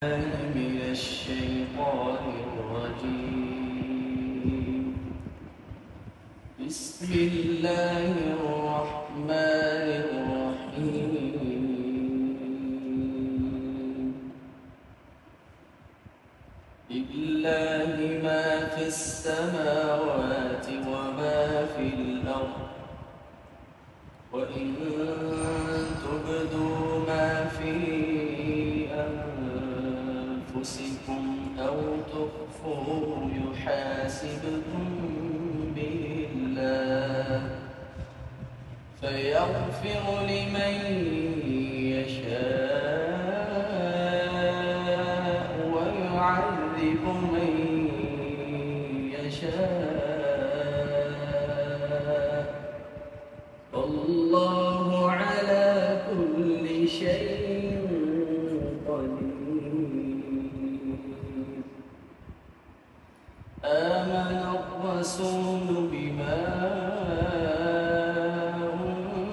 من الشيطان الرجيم. بسم الله الرحمن الرحيم. لله ما في السماوات وما في الأرض، وإن تبدوا ما في أنفسكم أو تخفوه يحاسبكم به الله، فيغفر لمن يشاء ويعذب من يشاء، والله على كل شيء قدير. آمن الرسول بما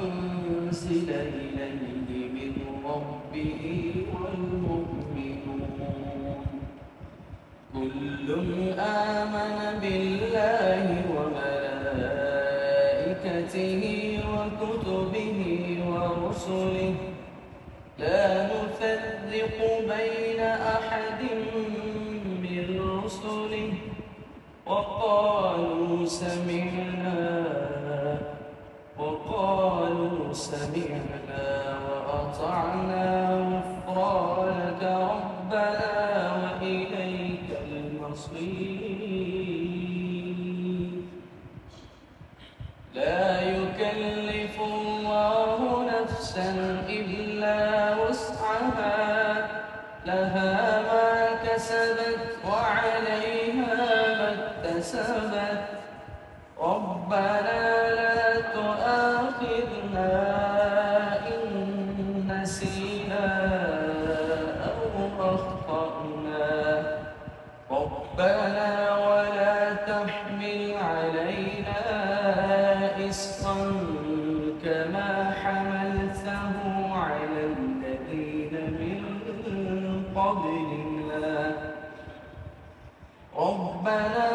أنزل إليه من ربه والمؤمنون كل آمن بالله وملائكته وكتبه ورسله لا نفرق بين أحد من رسله، وقالوا سمعنا وأطعنا غفرانك ربنا وإليك المصير. لا يكلف الله نفسا إلا وسعها، لها ما كسبت وعليها ما اكتسبت، ربنا لا تؤاخذنا إن نسينا أو أخطأنا، ربنا ولا تحمل علينا إصرا كما حملته على الذين من قبلنا، ربنا